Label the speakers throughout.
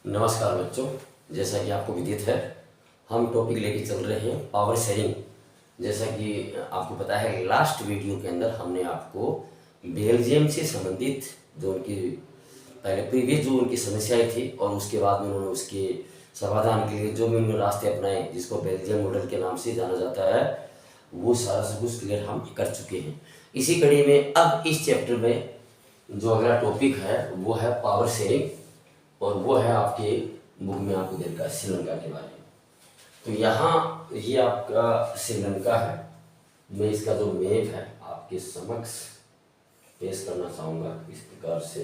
Speaker 1: नमस्कार बच्चों, जैसा कि आपको विदित है हम टॉपिक लेके चल रहे हैं पावर शेयरिंग। जैसा कि आपको पता है लास्ट वीडियो के अंदर हमने आपको बेल्जियम से संबंधित जो उनकी पहले प्रीवियस जो उनकी समस्याएं थी और उसके बाद में उन्होंने उसके समाधान के लिए जो भी उन्होंने रास्ते अपनाए जिसको बेल्जियम मॉडल के नाम से जाना जाता है वो सारा सब कुछ क्लियर हम कर चुके हैं। इसी कड़ी में अब इस चैप्टर में जो अगला टॉपिक है वो है पावर शेयरिंग और वो है आपके बुक में आपको दे रखा है श्रीलंका के बारे में। तो यहाँ ये आपका श्रीलंका है। मैं इसका जो मैप है आपके समक्ष पेश करना चाहूँगा। इस प्रकार से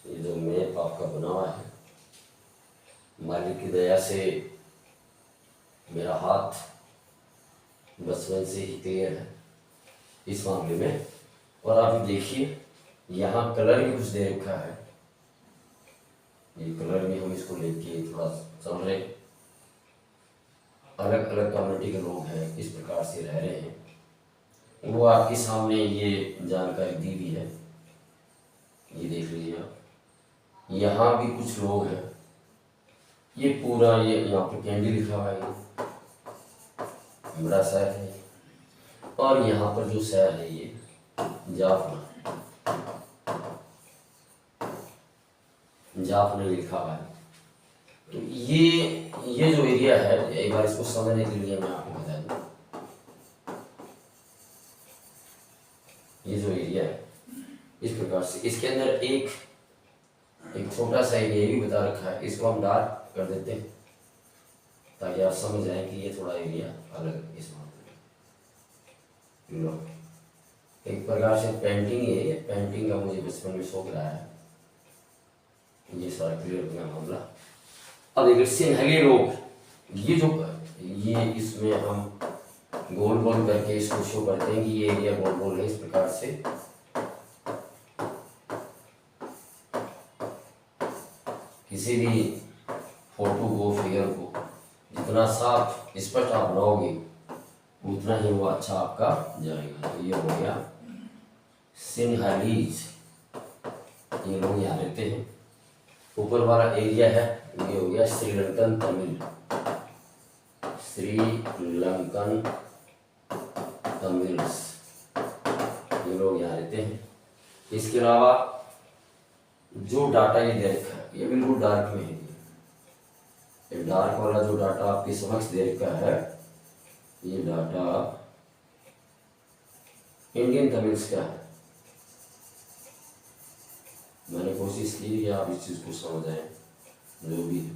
Speaker 1: ये जो मैप आपका बना हुआ है, मालिक की दया से मेरा हाथ बचपन से ही क्लियर है इस मामले में। और आप देखिए यहाँ कलर भी कुछ दे रखा है, ये कलर में हम इसको लेके थोड़ा चल रहे। अलग अलग कम्युनिटी के लोग हैं, इस प्रकार से रह रहे हैं। वो आपके सामने ये जानकारी दी हुई है, ये देख लीजिए आप। यहाँ भी कुछ लोग हैं, ये पूरा ये यहाँ पे कैंडी लिखा हुआ है, बड़ा शहर है। और यहाँ पर जो शहर है ये जाफना जाफना लिखा हुआ है। तो ये जो एरिया है, एक बार इसको समझने के लिए मैं आपको बता दूं। ये जो एरिया है इस प्रकार से, इसके अंदर एक छोटा सा एरिया भी बता रखा है। इसको हम डार्क कर देते हैं ताकि आप समझ जाए कि ये थोड़ा एरिया अलग इस मामले में। एक प्रकार से पेंटिंग है, ये पेंटिंग का मुझे बचपन में शौक रहा है। ये सारा क्लियर हो गया मामला। अब देखिए सिंहली लोग, ये इसमें हम गोल गोल करके इसको शो करते हैं कि ये एरिया गोल गोल है। इस प्रकार से किसी भी फोटो को, फिगर को जितना साफ स्पष्ट आप बनाओगे उतना ही वो अच्छा आपका जाएगा। तो ये हो गया सिंहलीज, ये लोग यहाँ रहते हैं। ऊपर वाला एरिया है ये हो गया श्रीलंकन तमिल, श्रीलंकन तमिल्स, ये लोग यहाँ रहते हैं। इसके अलावा जो डाटा ये दे रखा है ये बिल्कुल डार्क में है। ये डार्क वाला जो डाटा आपके समक्ष दे रखा है ये डाटा इंडियन तमिल्स का है। मैंने कोशिश की कि आप इस चीज को समझ आए जो भी है।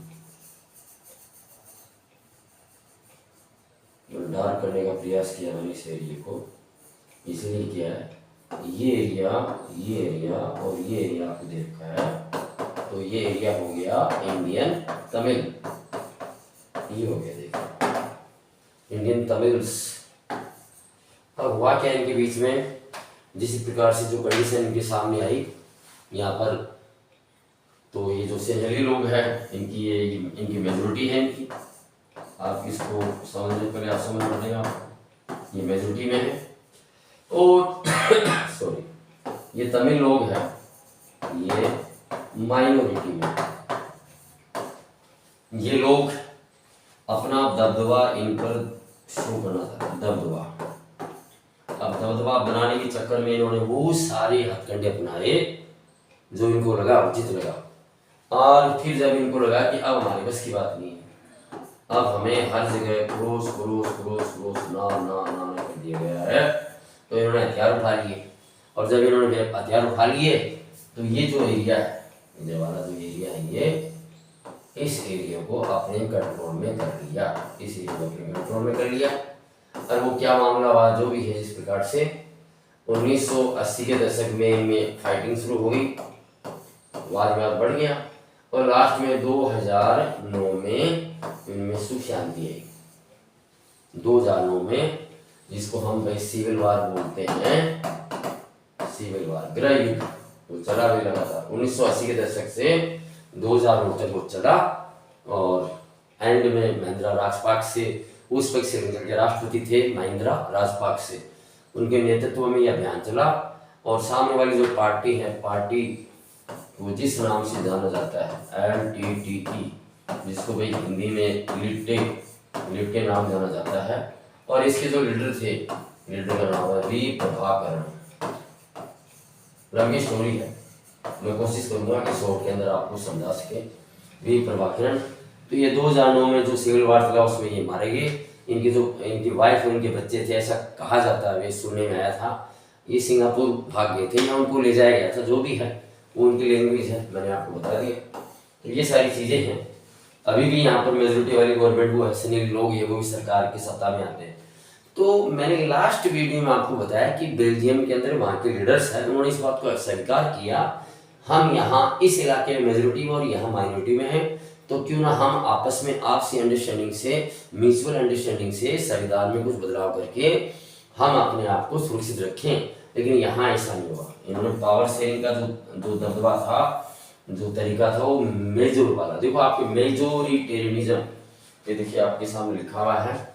Speaker 1: डार्क करने का प्रयास किया मैंने इस एरिया को, इसलिए किया है ये एरिया और ये एरिया आपको दे रखा है। तो ये एरिया हो गया इंडियन तमिल, ये हो गया देखिए इंडियन तमिल्स। अब हुआ क्या इनके बीच में, जिस प्रकार से जो कंडीशन इनके सामने आई यहाँ पर, तो ये जो सिंहली लोग हैं इनकी मेजोरिटी है इनकी। आप इसको समझने पहले आप समझ पड़ेगा, ये मेजोरिटी में है। और सॉरी ये तमिल लोग हैं, ये माइनॉरिटी में। ये लोग अपना दबदबा इन पर शो करना था, दबदबा। अब दबदबा बनाने के चक्कर में इन्होंने वो सारे हथकंडे अपनाए जो इनको लगा उचित लगा। और फिर जब इनको लगा कि अब हमारे बस की बात नहीं है, अब हमें हर जगह क्रोस ना कर दिया गया है, तो इन्होंने हथियार उठा लिए। और जब इन्होंने हथियार उठा लिए तो ये जो एरिया है, ये वाला जो एरिया है, ये इस एरिया को अपने कंट्रोल में कर लिया, इस एरिया को अपने कंट्रोल में कर लिया। और वो क्या मामला हुआ जो भी है, जिस प्रकार से 1980 के दशक में इनमें फाइटिंग शुरू हो गई, वाद विवाद बढ़ गया और लास्ट में 2009 में इनमें सुख शांति आई। 2009 में जिसको हम भाई सिविल वार बोलते हैं, सिविल वार, गृह युद्ध, वो चला भी लगा था 1980 के दशक से 2009 तक वो चला। और एंड में महिंद्रा राजपक्षे, उस वक्त श्रीलंका के राष्ट्रपति थे महिंद्रा राजपक्षे, उनके नेतृत्व में यह अभियान चला। और सामने वाली जो पार्टी है, पार्टी वो जिस नाम से जाना जाता है LTTE, जिसको भाई हिंदी में लिट्टे नाम जाना जाता है, और इसके जो लीडर थे, लीडर का नाम है वी प्रभाकरण। लंबी स्टोरी है, मैं कोशिश करूंगा कि शॉर्ट के अंदर आपको समझा सके। वी प्रभाकरण, तो ये 2009 में जो सिविल वार चला उसमें ये मारे गए। इनकी वाइफ और इनके बच्चे थे, ऐसा कहा जाता है, वे सुनने में आया था। ये सिंगापुर भाग गए थे या उनको ले जाया गया था, जो भी है वो उनकी लैंग्वेज है, मैंने आपको बता दिया। तो ये सारी चीज़ें हैं। अभी भी यहाँ पर मेजोरिटी वाली गवर्नमेंट वो है, नहीं लोग ये वो भी सरकार की सत्ता में आते हैं। तो मैंने लास्ट वीडियो में आपको बताया कि बेल्जियम के अंदर वहाँ के लीडर्स हैं, उन्होंने इस बात को स्वीकार किया, हम यहाँ इस इलाके में मेजोरिटी में और यहाँ माइनॉरिटी में हैं, तो क्यों ना हम आपस में आपसी अंडरस्टैंडिंग से, म्यूचुअल अंडरस्टैंडिंग से संविधान में कुछ बदलाव करके हम अपने आप को सुरक्षित रखें। लेकिन यहाँ ऐसा नहीं हुआ। इन्होंने पावर शेयरिंग का जो दबदबा था, जो तरीका था, वो मेजोर वाला। देखो आपके मेजोरिटेरियनिज्म, ये देखिए आपके सामने लिखा हुआ है,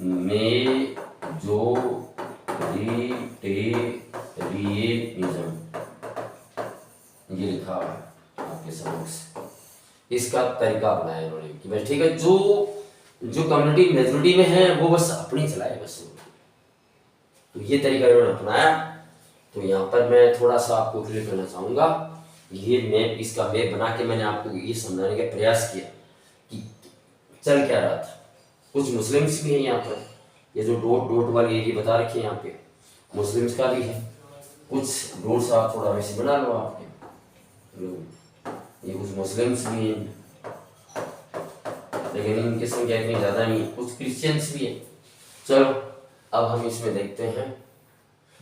Speaker 1: मेजोरिटेरियनिज्म, ये लिखा हुआ है आपके समक्ष। इसका तरीका अपनाया इन्होंने कि बस ठीक है, जो कम्युनिटी मेजोरिटी में है वो बस अपनी चलाए बस। तो ये तरीका इन्होंने अपनाया। तो यहाँ पर मैं थोड़ा सा आपको क्लियर करना चाहूँगा, ये मैप, इसका मैप बना के मैंने आपको ये समझाने का प्रयास किया कि चल क्या रहा था। कुछ मुस्लिम्स भी हैं यहाँ पर, ये जो डॉट डॉट वाली एरिया बता रखी है यहाँ पे, मुस्लिम्स का भी है। कुछ डॉट सा थोड़ा वैसे बना लो आपके, ये कुछ मुस्लिम्स भी हैं, लेकिन इनकी संख्या इतनी ज़्यादा नहीं, कुछ क्रिश्चियंस भी हैं। चलो अब हम इसमें देखते हैं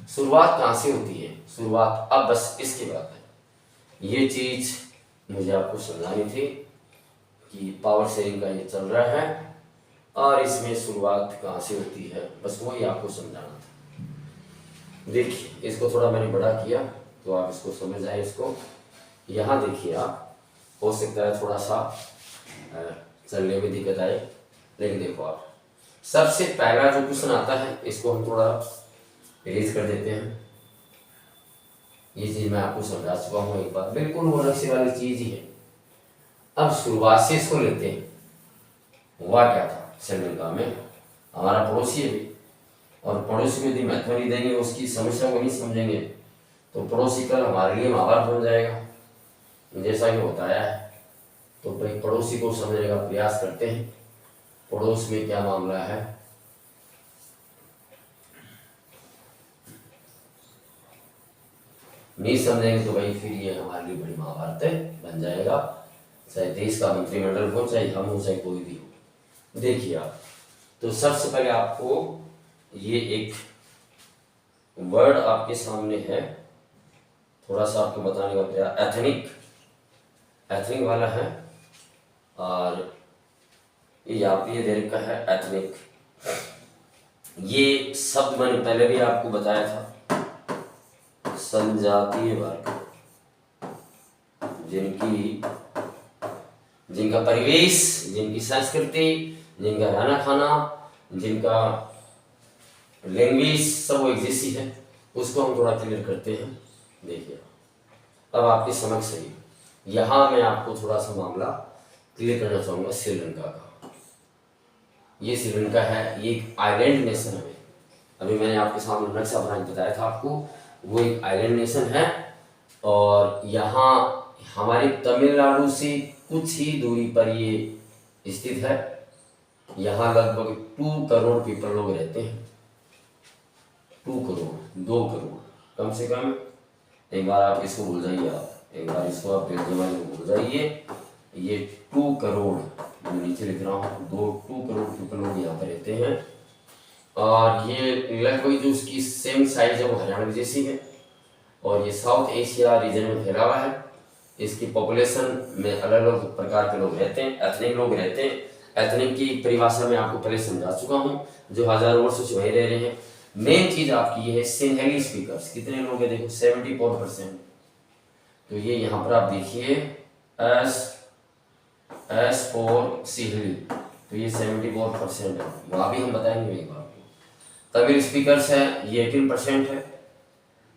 Speaker 1: शुरुआत कहाँ से होती है। शुरुआत अब बस इसके बाद है, ये चीज़ मुझे आपको समझानी थी कि पावर शेयरिंग का ये चल रहा है और इसमें शुरुआत कहाँ से होती है, बस वही आपको समझाना था। देखिए इसको थोड़ा मैंने बड़ा किया तो आप इसको समझ आए। इसको यहाँ देखिए आप, हो सकता है थोड़ा सा चलने में दिक्कत आए, लेकिन देखो आप सबसे पहला जो क्वेश्चन आता है, इसको हम थोड़ा रेज कर देते हैं। ये चीज मैं आपको समझा चुका हूँ एक बार, बिल्कुल वो नक्शे वाली चीज ही है। अब शुरुआत से इसको लेते हैं। हुआ क्या था श्रीलंका में, हमारा पड़ोसी है भी, और पड़ोसी को यदि महत्व नहीं देंगे, उसकी समस्या को नहीं समझेंगे, तो पड़ोसी कल हमारे लिए महाभारत बन जाएगा, जैसा कि बताया है। तो भाई पड़ोसी को समझने का प्रयास करते हैं, पड़ोस में क्या मामला है। नहीं समझेंगे तो भाई फिर ये हमारे लिए बड़ी महाभारत बन जाएगा, चाहे देश का मंत्रिमंडल हो, चाहे हम हो, चाहे कोई भी हो। देखिए आप, तो सबसे पहले आपको ये एक वर्ड आपके सामने है, थोड़ा सा आपको बताने का प्रयास। एथनिक वाला है, और ये आप ये दे रखा है एथनिक। ये शब्द मैंने पहले भी आपको बताया था, संजातीय वर्ग, जिनका परिवेश, जिनकी संस्कृति, जिनका रहना खाना, जिनका लैंग्वेज सब एक जैसी है, उसको हम थोड़ा क्लियर करते हैं। देखिए अब आपके समझ सही, यहाँ मैं आपको थोड़ा सा मामला क्लियर करना चाहूँगा श्रीलंका का। ये श्रीलंका है, ये एक आइलैंड नेशन है। अभी मैंने आपके सामने नक्शा बना के बताया था आपको, वो एक आइलैंड नेशन है, और यहाँ हमारे तमिलनाडु से कुछ ही दूरी पर ये स्थित है। यहाँ लगभग 2 करोड़ पीपल लोग रहते हैं, 2 करोड़ 2 करोड़ कम से कम। एक बार आप इसको भूल जाइए, आप एक बार इसको आप भूल जाइए। ये 2 करोड़, मैं नीचे लिख रहा हूँ, 2 करोड़ पीपल लोग यहाँ पर रहते हैं, और ये लगभग जो उसकी सेम साइज है वो हरियाणा जैसी है, और ये साउथ एशिया रीजन में फैला हुआ है। इसकी पॉपुलेशन में अलग अलग प्रकार के लोग रहते हैं, एथनिक लोग रहते हैं। एथनिक की परिभाषा मैं आपको पहले समझा चुका हूँ, जो हजारों वर्षों से वहीं रह रहे हैं। मेन चीज आपकी ये है सिंहली स्पीकर्स, कितने लोग हैं देखो 74%। तो ये यहाँ पर आप देखिए एस फॉर सिंहली, तो ये 74% है। वहाँ भी हम बताएंगे एक बार। तमिल स्पीकर्स है, ये 18% है,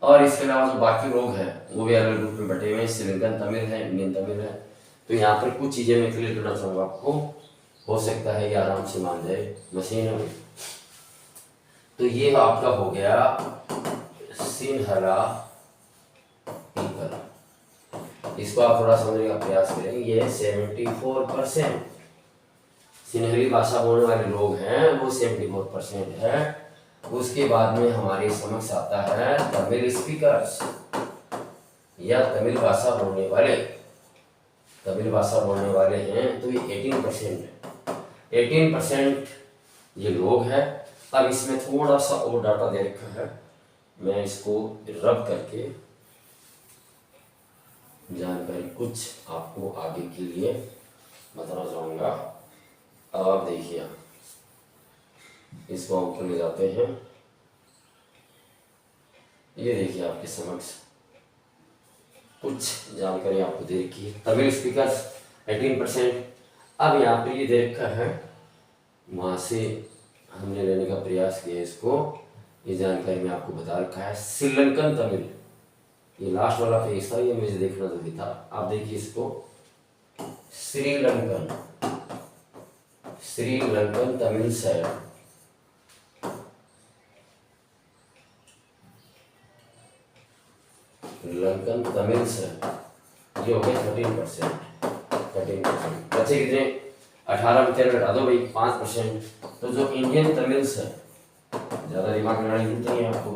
Speaker 1: और इसके अलावा जो बाकी लोग हैं वो भी अलग ग्रुप में बटे हुए हैं, श्रीलंकन तमिल है, इंडियन तमिल है। तो यहाँ पर कुछ चीज़ें मैं क्लियर करना चाहूँगा आपको, हो सकता है ये आराम से मान जाए मशीन में। तो ये आपका हो गया सिन्हला पीपल, इसको आप थोड़ा समझने का प्रयास करें। ये 74% सिन्हली भाषा बोलने वाले लोग हैं, वो 74% है। उसके बाद में हमारे समक्ष आता है तमिल स्पीकर्स या तमिल भाषा बोलने वाले, तमिल भाषा बोलने वाले हैं, तो ये 18% है। 18% ये लोग हैं। अब इसमें थोड़ा सा और डाटा दे रखा है, मैं इसको रब करके जानकारी कुछ आपको आगे के लिए बताना चाहूँगा। अब आप देखिए, इसको ऊपर ले जाते हैं, ये देखिए आपके समक्ष कुछ जानकारी आपको दे रखी है। तमिल स्पीकर्स 18%। अब यहाँ पे ये दे रखा है, वहाँ से हमने लेने का प्रयास किया इसको, ये जानकारी में आपको बता रखा है। श्रीलंकन तमिल, ये लास्ट वाला पेज था, ये मुझे देखना जरूरी था। आप देखिए इसको, श्रीलंकन तमिल साइड, श्रीलंकन तमिल साइड, ये हो गया 13%। बच्चे कितने? 18 में 13 घटा दो भाई, 5%। तो जो इंडियन तमिल्स है, ज़्यादा दिमाग लगाने की जरूरत नहीं है आपको,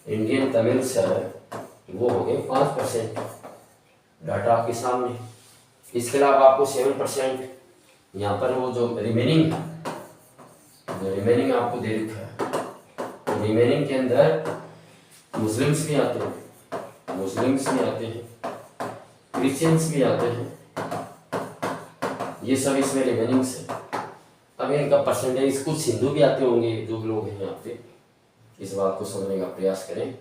Speaker 1: इंडियन तमिल्स है वो हो गए 5%। डाटा आपके सामने। इसके अलावा आपको 7% यहाँ पर वो जो रिमेनिंग आपको दे रखा है, रिमेनिंग के अंदर मुस्लिम्स भी आते हैं, क्रिश्चियंस भी आते हैं, ये सब इसमें रिमेनिंग्स है। अब इनका परसेंटेज, कुछ हिंदू भी आते होंगे, जो लोग हैं यहाँ पे, इस बात को समझने का प्रयास करें।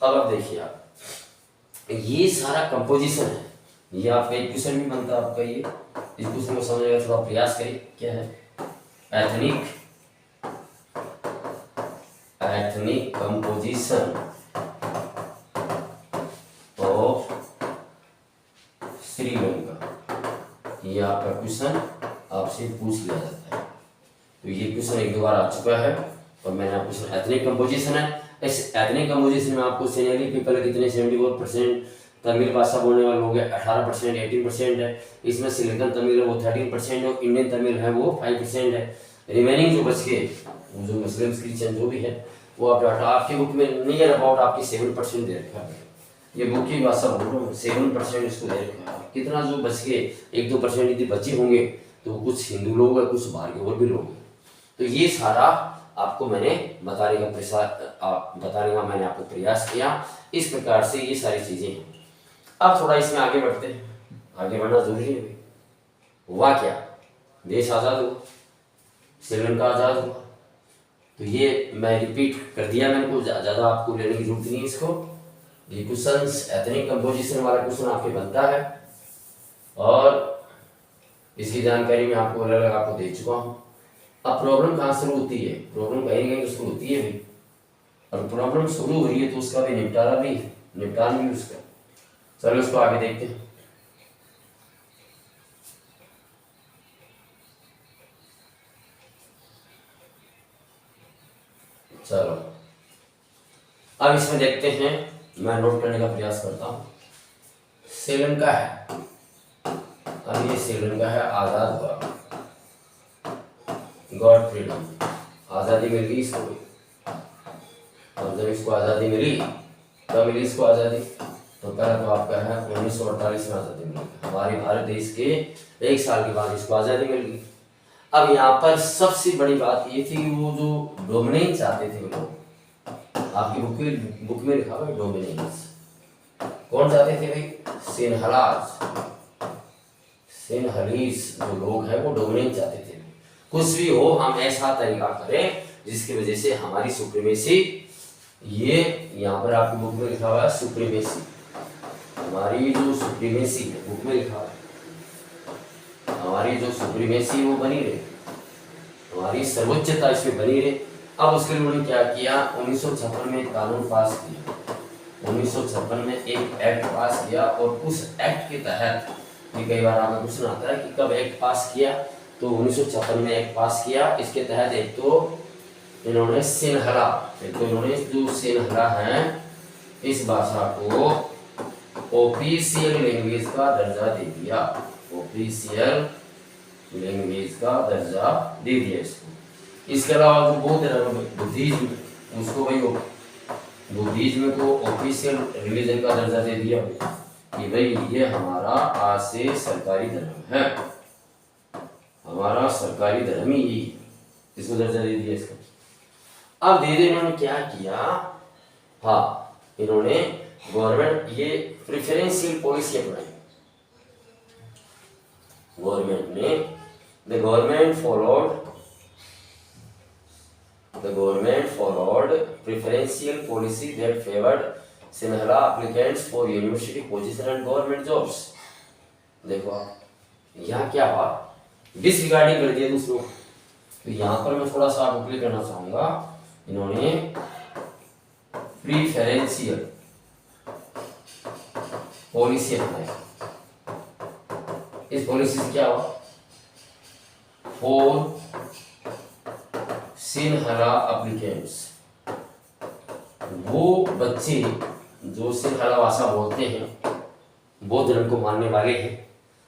Speaker 1: अब देखिए आप, ये सारा कंपोजिशन है, ये आपका एक क्वेश्चन भी बनता है आपका, ये इस क्वेश्चन को समझने का थोड़ा प्रयास करें। क्या है? एथनिक कंपोजिशन ऑफ श्रीलंका, ये आपका क्वेश्चन आपसे पूछ लिया जाता है। तो ये क्वेश्चन एक दो बार आ चुका है, और मैंने आपको एथनिक कंपोजिशन है। इस एथनिक कंपोजिशन में आपको सिन्हली पीपल कितने 74%, तमिल भाषा बोलने वाले लोग हैं 18%, 18% है। इसमें श्रीलंकन तमिल है वो 13% है, इंडियन तमिल है वो 5% है। रिमेनिंग जो बच गए, वो जो मुस्लिम क्रिश्चियन जो भी है, वो आप डाटा आपकी बुक में नहीं है, अबाउट आपकी 7% दे रखा है। ये बुक की भाषा बोल रहा हूँ, 7% इसको दे रखा है। कितना जो बच गए, 1-2% यदि बचे होंगे, तो कुछ हिंदू लोग हैं, कुछ बाहर के और भी लोग हैं। तो ये सारा आपको मैंने बताने का मैंने आपको प्रयास किया। इस प्रकार से ये सारी चीजें हैं। अब थोड़ा इसमें आगे बढ़ते हैं, आगे बढ़ना जरूरी है। हुआ क्या? देश आजाद हुआ, श्रीलंका आजाद हुआ। तो ये मैं रिपीट कर दिया, मैंने को ज्यादा आपको लेने की जरूरत नहीं है इसको। ये क्वेश्चन एथनिक कंपोजिशन वाला क्वेश्चन आपके बनता है, और इसकी जानकारी मैं आपको अलग अलग आपको दे चुका हूँ। अब प्रॉब्लम कहाँ शुरू होती है? प्रॉब्लम कहीं कहीं तो शुरू होती है भाई, और प्रॉब्लम शुरू हो रही है तो उसका भी निपटान भी उसका। चलो उसको आगे देखते हैं। चलो अब इसमें देखते हैं, मैं नोट करने का प्रयास करता हूँ। श्रीलंका है, अब ये श्रीलंका है, आजाद हुआ, गॉड फ्रीडम, आज़ादी मिल गई इसको। और जब इसको आज़ादी मिली, कब मिली इसको आज़ादी? तो पहला तो आपका है 1948 में आज़ादी मिली, हमारे भारत देश के 1 साल के बाद इसको आज़ादी मिल गई। अब यहाँ पर सबसे बड़ी बात ये थी कि वो जो डोमिनेंस चाहते थे वो लोग, आपकी बुक में लिखा हुआ है डोमिनेंस, कौन चाहते थे भाई? सिन्हलीस जो लोग हैं वो डोमिनेंस चाहते थे। कुछ भी हो, हम ऐसा तरीका करें जिसकी वजह से हमारी सुप्रीमेसी, ये यहाँ पर आपकी बुक में लिखा हुआ है सुप्रीमेसी, हमारी जो सुप्रीमेसी है बुक में लिखा है, हमारी जो सुप्रीमेसी वो बनी रहे, हमारी सर्वोच्चता इसमें बनी रहे। अब उसके लिए उन्होंने क्या किया? 1956 में कानून पास किया, 1956 में एक एक्ट पास किया, और उस एक्ट के तहत, ये कई बार आपका क्वेश्चन आता है कि कब एक्ट पास किया, तो 1956 में एक्ट पास किया। इसके तहत एक तो इन्होंने सिन्हला, एक तो इन्होंने जो सिन्हला है इस भाषा को ऑफिशियल लैंग्वेज का दर्जा दे दिया, ऑफिशियल लैंग्वेज का दर्जा दे दिया इसको। इसके अलावा जो बौद्ध धर्म बुद्धिज्म, उसको भाई बुद्धिज्म को ऑफिशियल रिलीजन का दर्जा दे दिया कि भाई ये हमारा आज से सरकारी धर्म है, हमारा सरकारी धर्म ही यही है, इसको दर्जा दे दिया इसको। अब धीरे धीरे इन्होंने क्या किया, हाँ इन्होंने गवर्नमेंट ये प्रेफरेंशियल पॉलिसी अपनाई, गवर्नमेंट ने the government followed preferential policy that favored Sinhala applicants for university position and government jobs। देखो आप यहाँ क्या हुआ, डिसरिगार्डिंग कर दिया दूसरों। तो यहाँ पर मैं थोड़ा सा आपको क्लियर करना चाहूंगा, इन्होंने प्रीफरेंशियल पॉलिसी अपनाई। इस पॉलिसी से क्या हुआ, फॉर सिन्हला एप्लीकेंट्स, वो बच्चे जो सिन्हला भाषा बोलते हैं, बौद्ध धर्म को मानने वाले हैं,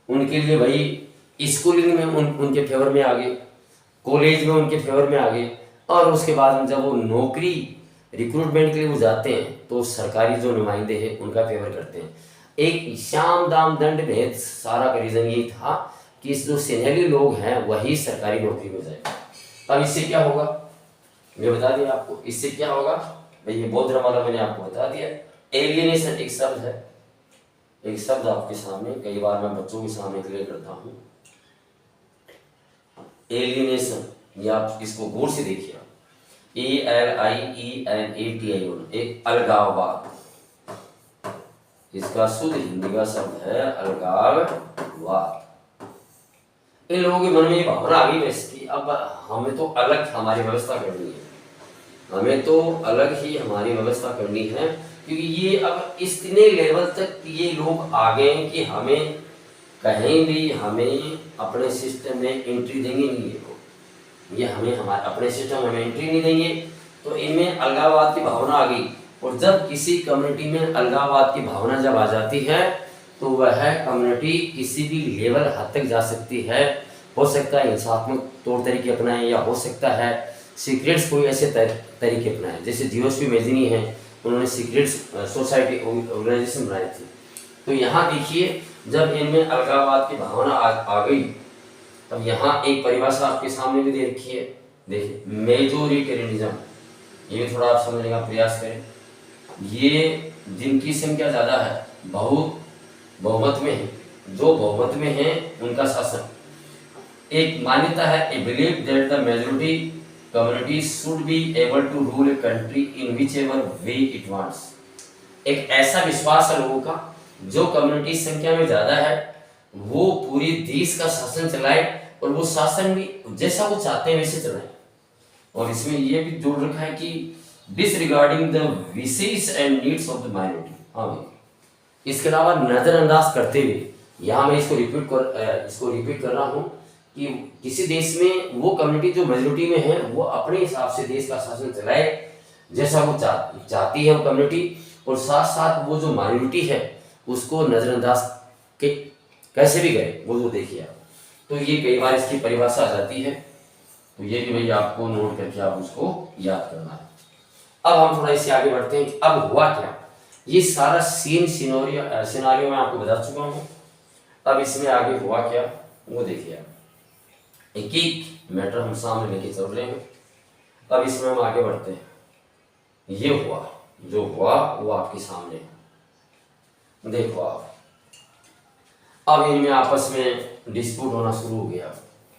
Speaker 1: उनके लिए भाई स्कूलिंग में उनके फेवर में आ गए, कॉलेज में उनके फेवर में आ गए, और उसके बाद में जब वो नौकरी रिक्रूटमेंट के लिए वो जाते हैं तो सरकारी जो नुमाइंदे हैं उनका फेवर करते हैं। एक शाम दाम दंड भेद सारा का रीजन यही था कि इस जो सिन्हली लोग हैं वही सरकारी नौकरी में जाए। अब इससे क्या होगा, मैं बता दिया आपको, इससे क्या होगा भाई, ये बौद्ध धर्म वाला मैंने आपको बता दिया। एलियनेशन एक शब्द है, एक शब्द आपके सामने कई बार मैं बच्चों के सामने क्लियर करता हूँ, एलियनेशन, ये आप इसको गौर से देखिए, ALIENATION, एक अलगाववाद, इसका शुद्ध हिंदी का शब्द है अलगाववाद। इन लोगों के मन में ये भावना आ गई इसकी, अब हमें तो अलग हमारी व्यवस्था करनी है, हमें तो अलग ही हमारी व्यवस्था करनी है, क्योंकि ये अब इतने लेवल तक ये लोग आ गए हैं कि हमें कहीं भी हमें अपने सिस्टम में एंट्री देंगे नहीं, ये हमें हमारे अपने सिस्टम में एंट्री नहीं देंगे। तो इनमें अलगाववाद की भावना आ गई, और जब किसी कम्युनिटी में अलगाववाद की भावना जब आ जाती है तो वह कम्युनिटी किसी भी लेवल हद तक जा सकती है। हो सकता है हिंसात्मक तौर तरीके अपनाएं, या हो सकता है सीक्रेट्स कोई ऐसे तरीके अपनाएं, जैसे जीओएसपी मेजनी है, उन्होंने सीक्रेट्स सोसाइटी ऑर्गेनाइजेशन बनाई थी। तो यहाँ देखिए जब इनमें अलगाववाद की भावना आ गई, तब यहाँ एक परिभाषा आपके सामने भी दे रखी है, देखिए मेजोरिटेरियनिज्म, ये भी थोड़ा आप समझने का प्रयास करें। ये जिनकी संख्या ज़्यादा है, बहुमत में है, जो बहुमत में है उनका शासन। एक मान्यता है, a believe that the majority community should be able to rule a country in which ever way it wants. एक ऐसा विश्वास है लोगों का, जो कम्युनिटी संख्या में ज़्यादा है वो पूरी देश का शासन चलाए, और वो शासन भी जैसा वो चाहते हैं वैसे चलाए। और इसमें ये भी जोड़ रखा है कि डिसरिगार्डिंग द विशेष and needs of the minority. हाँ भाई, इसके अलावा नजरअंदाज करते हुए, यहाँ मैं इसको रिपीट कर रहा हूँ कि किसी देश में वो कम्युनिटी जो मेजॉरिटी में है वो अपने हिसाब से देश का शासन चलाए जैसा वो चाहती है वो कम्युनिटी, और साथ साथ वो जो माइनॉरिटी है उसको नजरअंदाज के कैसे भी करे वो जो देखिए आप। तो ये कई बार इसकी परिभाषा आ जाती है, तो ये भी भाई आपको नोट करके आप उसको याद करना है। अब हम थोड़ा इससे आगे बढ़ते हैं कि अब हुआ क्या। ये सारा सिनारियो मैं आपको बता चुका हूँ, अब इसमें आगे हुआ क्या वो देखिए आप। एक एक मैटर हम सामने लेके चल रहे हैं, अब इसमें हम आगे बढ़ते हैं। ये हुआ, जो हुआ वो आपके सामने है, देखो आप। अब इनमें आपस में डिस्प्यूट होना शुरू हो गया।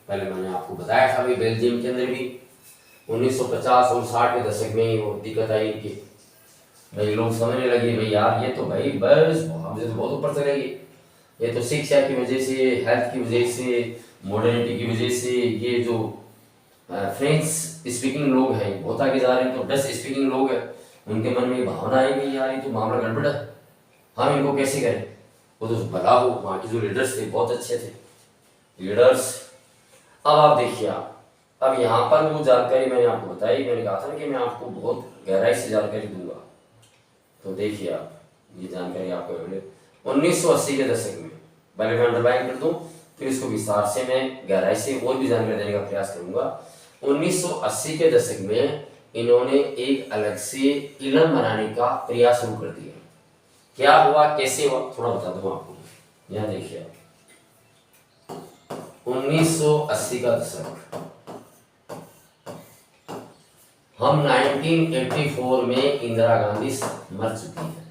Speaker 1: पहले मैंने आपको बताया था भाई बेल्जियम के अंदर भी 1950 और 60 के दशक में ही वो दिक्कत आई कि भाई लोग समझने लगे भाई यार ये तो भाई बस हमसे तो बहुत ऊपर चले गए, ये तो शिक्षा की वजह से, हेल्थ की वजह से, मॉडर्निटी की वजह से ये जो फ्रेंच स्पीकिंग लोग हैं बहुत आगे जा रहे हैं, तो डच स्पीकिंग लोग हैं उनके मन में भावना आई कि यार ये तो मामला गड़बड़ है, हम इनको कैसे करें। वो तो भला हो, वहाँ के जो लीडर्स थे बहुत अच्छे थे लीडर्स। अब आप देखिए, अब यहाँ पर वो जानकारी मैंने आपको बताई, मैंने कहा था ना कि मैं आपको बहुत गहराई से जानकारी दूंगा। तो देखिए आप, ये जानकारी आपको 1980 के दशक में, पहले मैं अंडरलाइन कर दूं, फिर इसको विस्तार से मैं गहराई से और भी जानकारी देने का प्रयास करूंगा। 1980 के दशक में इन्होंने एक अलग से इलम बनाने का प्रयास शुरू कर दिया। क्या हुआ, कैसे हुआ, थोड़ा बता दूं आपको। यहाँ देखिए 1980 का दशक, हम 1984 में इंदिरा गांधी मर चुकी है,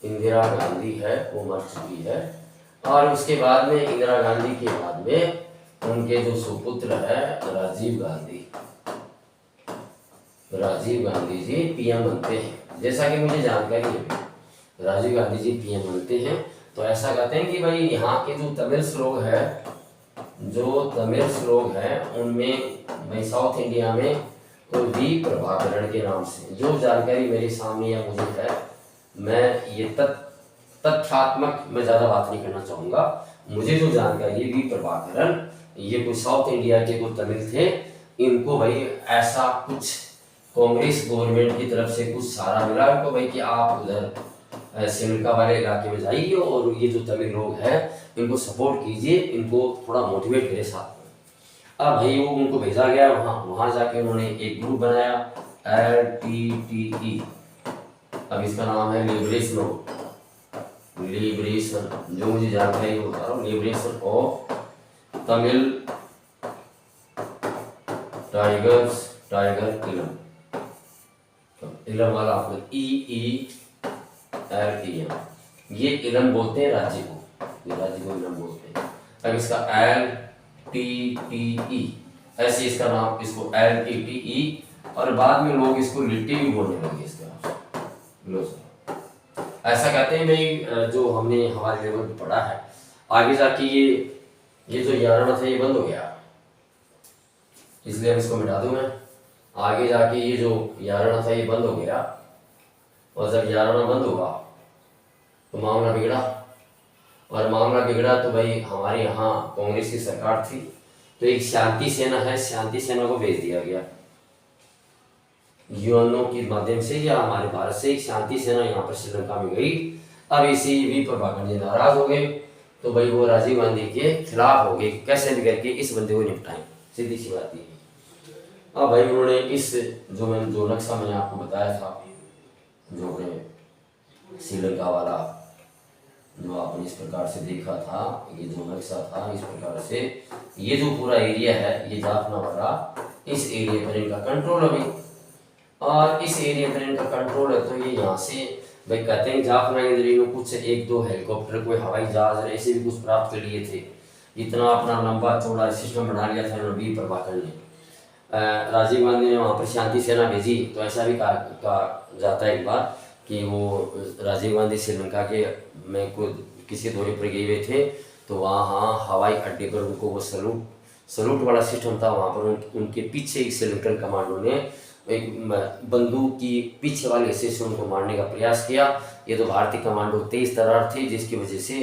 Speaker 1: इंदिरा गांधी है वो मर चुकी है। और उसके बाद में इंदिरा गांधी के बाद में उनके जो सुपुत्र है राजीव गांधी, राजीव गांधी जी पीएम बनते हैं। जैसा कि मुझे जानकारी है राजीव गांधी जी पीएम बनते हैं। तो ऐसा कहते हैं कि भाई यहाँ के जो तमिल्स लोग हैं, जो तमिल्स लोग हैं उनमें भाई साउथ इंडिया में तो वी प्रभाकरण के नाम से जो जानकारी मेरे सामने या मुझे है, मैं ये तथ्यात्मक मैं ज़्यादा बात नहीं करना चाहूँगा। मुझे जो जानकारी है वी प्रभाकरण, ये कोई साउथ इंडिया के कोई तमिल थे, इनको भाई ऐसा कुछ कांग्रेस गवर्नमेंट की तरफ से कुछ सहारा मिला उनको भाई कि आप उधर श्रीलंका वाले इलाके में जाइए और ये जो तमिल लोग हैं इनको सपोर्ट कीजिए, इनको थोड़ा मोटिवेट करें साथ में। अब भाई वो उनको भेजा गया वहाँ जाके उन्होंने एक ग्रुप बनाया LTTE। अब इसका नाम है लिबरेशन, जो मुझे जानकारी बता रहा हूँ, लिबरेशन ऑफ तमिल टाइगर इलम वाला आपको EELEM, ये इलम बोलते हैं राज्य को, ये राज्य को इलम बोलते हैं। अब इसका LTTE ऐसे इसका नाम, इसको LTTE, और बाद में लोग इसको लिट्टी भी बोलने लगे इसका। ऐसा कहते हैं भाई, जो हमने हमारे लेवल पे पढ़ा है, आगे जाके ये जो याराना था ये बंद हो गया, इसलिए अब इसको मिटा दूं मैं। आगे जाके ये जो याराना था ये बंद हो गया, और जब याराना बंद होगा तो मामला बिगड़ा, और मामला बिगड़ा तो भाई हमारे यहाँ कांग्रेस की सरकार थी, तो एक शांति सेना है, शांति सेना को भेज दिया गया यूएनओ के माध्यम से, या हमारे भारत से एक शांति सेना यहाँ पर श्रीलंका में गई। अब इसी वी प्रभाकरण जी नाराज हो गए, तो भाई वो राजीव गांधी के खिलाफ हो गए, कैसे भी करके इस बंदे को निपटाएं, सीधी सी बात ये। अब भाई उन्होंने इस जो नक्शा मैंने आपको बताया था, जो श्रीलंका वाला जो आपने इस प्रकार से देखा था, ये जो नक्शा था इस प्रकार से, ये जो पूरा एरिया है ये जाफना वाला, इस एरिया पर इनका कंट्रोल अभी, और इस एरिया पर इनका कंट्रोल है। तो ये यहाँ से भाई कहते हैं जाफना के अंदर इन्होंने कुछ 1-2 हेलीकॉप्टर, कोई हवाई जहाज ऐसे भी कुछ प्राप्त कर लिए थे। इतना अपना लंबा चौड़ा सिस्टम बना लिया था वी प्रभाकरण ने। राजीव गांधी ने वहाँ पर शांति सेना भेजी, तो ऐसा भी कहा जाता है एक बार कि वो राजीव गांधी श्रीलंका के में खुद किसी दौरे पर गए हुए थे, तो वहाँ हवाई अड्डे पर उनको वो सलूट वाला सिस्टम था, वहाँ पर उनके पीछे एक श्रीलंकन कमांडो ने एक बंदूक की पीछे वाले हिस्से से उनको मारने का प्रयास किया। ये तो भारतीय कमांडो तेज तर्रार थे, जिसकी वजह से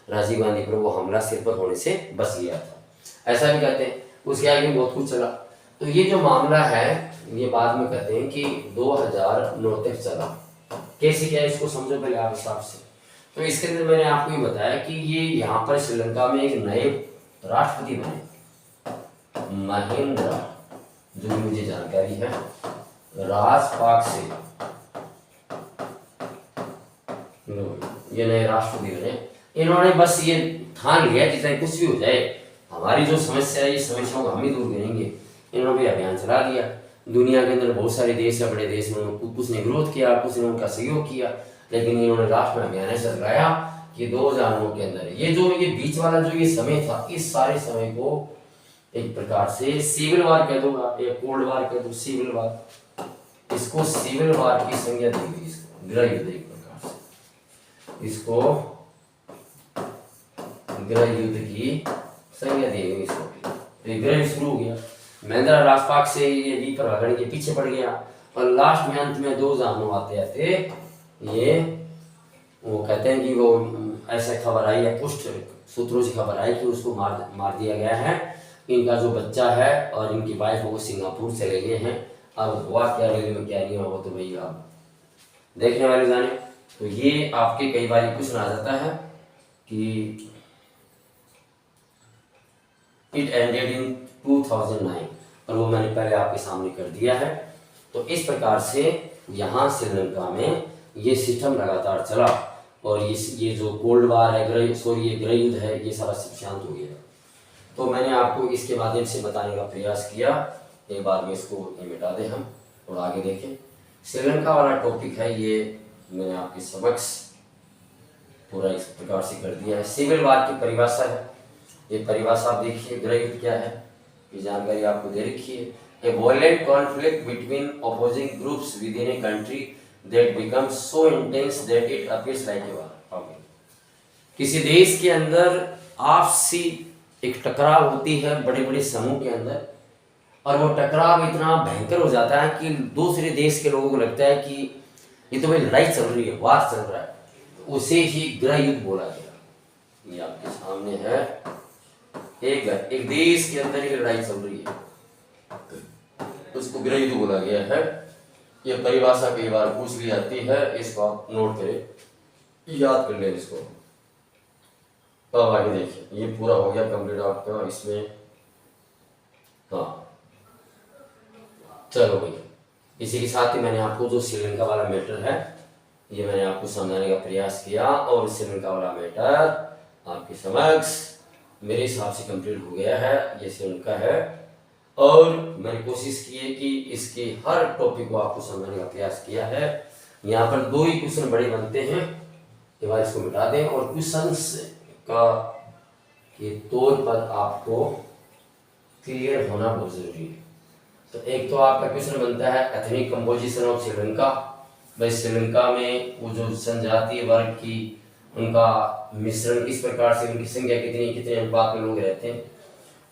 Speaker 1: राजीव गांधी पर वो हमला सिर पर होने से बच गया था, ऐसा भी कहते हैं। उसके आगे बहुत कुछ चला। तो ये जो मामला है ये बाद में कहते हैं कि 2009 तक चला। कैसे क्या इसको समझो पहले आप हिसाब से। तो इसके अंदर मैंने आपको ये बताया कि ये यहाँ पर श्रीलंका में एक नए राष्ट्रपति बने, महेंद्र, जो मुझे जानकारी है राजपाक्से, ये नए राष्ट्रपति बने। इन्होंने बस ये ठान लिया कि चाहे कुछ भी हो जाए, हमारी जो समस्या है, ये समस्याओं को हम ही दूर करेंगे। इन्होंने भी अभियान चला दिया। दुनिया के अंदर बहुत सारे देश है, बड़े देश में कुछ ने विरोध किया, कुछ ने उनका सहयोग किया, लेकिन इन्होंने राष्ट्र में अभियान ऐसा चलाया कि 2009 के अंदर ये बीच वाला जो ये समय था, इस सारे समय को एक प्रकार से सिविल वार कह दो या कोल्ड वार कह दो, सिविल वार, इसको सिविल वार की संज्ञा दी गई, इसको गृह युद्ध एक प्रकार से, इसको गृह युद्ध की संज्ञा दी गई इसको। गृह शुरू हो गया। महेंद्र राजपाक्से ये वी प्रभाकरण के पीछे पड़ गया, और लास्ट में अंत में 2 जानू आते आते ये वो कहते हैं कि वो ऐसा खबर आई है, पुष्ट सूत्रों से खबर आई कि उसको मार दिया गया है। इनका जो बच्चा है और इनकी वाइफ वो सिंगापुर चले गए हैं। अब हुआ क्या रेल में क्या नहीं हुआ वो तो भाई आप देखने वाले जाने। तो ये आपके कई बार क्वेश्चन आ जाता है कि इट एंडेड इन 2009 और वो मैंने पहले आपके सामने कर दिया है। तो इस प्रकार से यहाँ श्रीलंका में ये सिस्टम लगातार चला और ये जो कोल्ड वार है ये गृह युद्ध है, ये सारा सब शांत हो गया। तो मैंने आपको इसके माध्यम से बताने का प्रयास किया। एक बार में इसको मिटा दें हम और आगे देखें। श्रीलंका वाला टॉपिक है, ये मैंने आपके समक्ष पूरा इस प्रकार से कर दिया है। सिविल वार की परिभाषा है, ये परिभाषा आप देखिए। गृह युद्ध क्या है ये जानकारी आपको दे रखी है। A violent conflict between opposing groups within a country that becomes so intense that it appears like a war. किसी देश के अंदर आपसी एक टकराव होती है बड़े बड़े समूह के अंदर, और वो टकराव इतना भयंकर हो जाता है कि दूसरे देश के लोगों को लगता है कि ये तो भाई लड़ाई चल रही है, वार चल रहा है। तो उसे ही गृह युद्ध बोला गया। ये आपके सामने है, एक देश के अंदर ही लड़ाई चल रही है, उसको गृह युद्ध बोला गया है। ये परिभाषा कई बार पूछ ली जाती है, इसको आप नोट करें, याद कर लें इसको। अब आगे देखिए, ये पूरा हो गया कंप्लीट आपका इसमें। हाँ चलो भाई, इसी के साथ ही मैंने आपको जो श्रीलंका वाला मैटर है ये मैंने आपको समझाने का प्रयास किया, और श्रीलंका वाला मैटर आपके समक्ष मेरे हिसाब से कंप्लीट हो गया है। ये श्रीलंका है और मैंने कोशिश की है कि इसके हर टॉपिक को आपको समझाने का प्रयास किया है। यहाँ पर 2 ही क्वेश्चन बड़े बनते हैं, एक बार इसको मिटा दें। और क्वेश्चंस का के तौर पर आपको क्लियर होना बहुत जरूरी है। तो एक तो आपका क्वेश्चन बनता है एथनिक कंपोजिशन ऑफ श्रीलंका। भाई श्रीलंका में वो जो जनजातीय वर्ग की उनका मिश्रण किस प्रकार से, उनकी संख्या कितने अनुपात में लोग रहते हैं।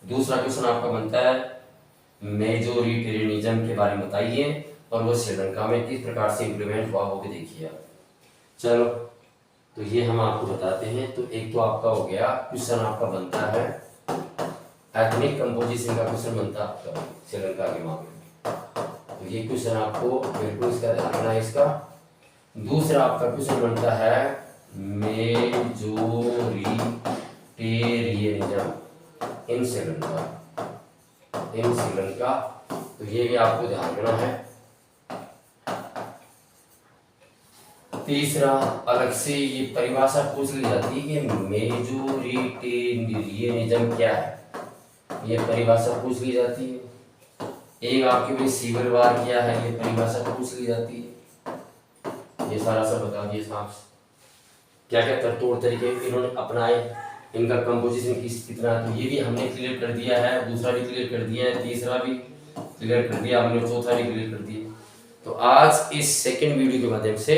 Speaker 1: दूसरा क्वेश्चन आपका बनता है मेजोरिटेरियनिज्म के बारे में बताइए, और वो श्रीलंका में किस प्रकार से इम्प्लीमेंट हुआ वो भी देखिए आप। चलो तो ये हम आपको बताते हैं। तो एक तो आपका हो गया क्वेश्चन आपका बनता है एथनिक कंपोजिशन का क्वेश्चन बनता है आपका श्रीलंका के मामले में। तो ये क्वेश्चन आपको बिल्कुल इसका ध्यान रखना है इसका। दूसरा आपका क्वेश्चन बनता है मेजोरिटेरियनिज्म इन श्रीलंका। तो ये भी आपको ध्यान रखना है। तीसरा अलग से ये परिभाषा पूछ ली जाती है कि मेजोरिटेरियनिज्म क्या है, ये परिभाषा पूछ ली जाती है। एक आपके भी सिविल वार क्या है, ये परिभाषा पूछ ली जाती है। ये सारा सब बता दिए साहब, क्या क्या तौर तरीके इन्होंने अपनाए, इनका कंपोजिशन कितना है, तो ये भी हमने क्लियर कर दिया है। दूसरा भी क्लियर कर दिया है, तीसरा भी क्लियर कर दिया हमने, चौथा भी क्लियर कर दिया। तो आज इस सेकंड वीडियो के माध्यम से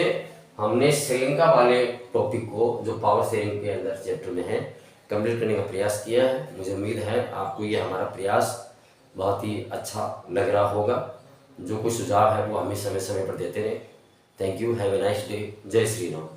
Speaker 1: हमने श्रीलंका वाले टॉपिक को जो पावर शेयरिंग के अंदर चैप्टर में है कंप्लीट करने का प्रयास किया है। मुझे उम्मीद है आपको ये हमारा प्रयास बहुत ही अच्छा लग रहा होगा। जो कुछ सुझाव है वो हमें समय समय पर देते रहे। Thank you, have a nice day. जय श्री राम।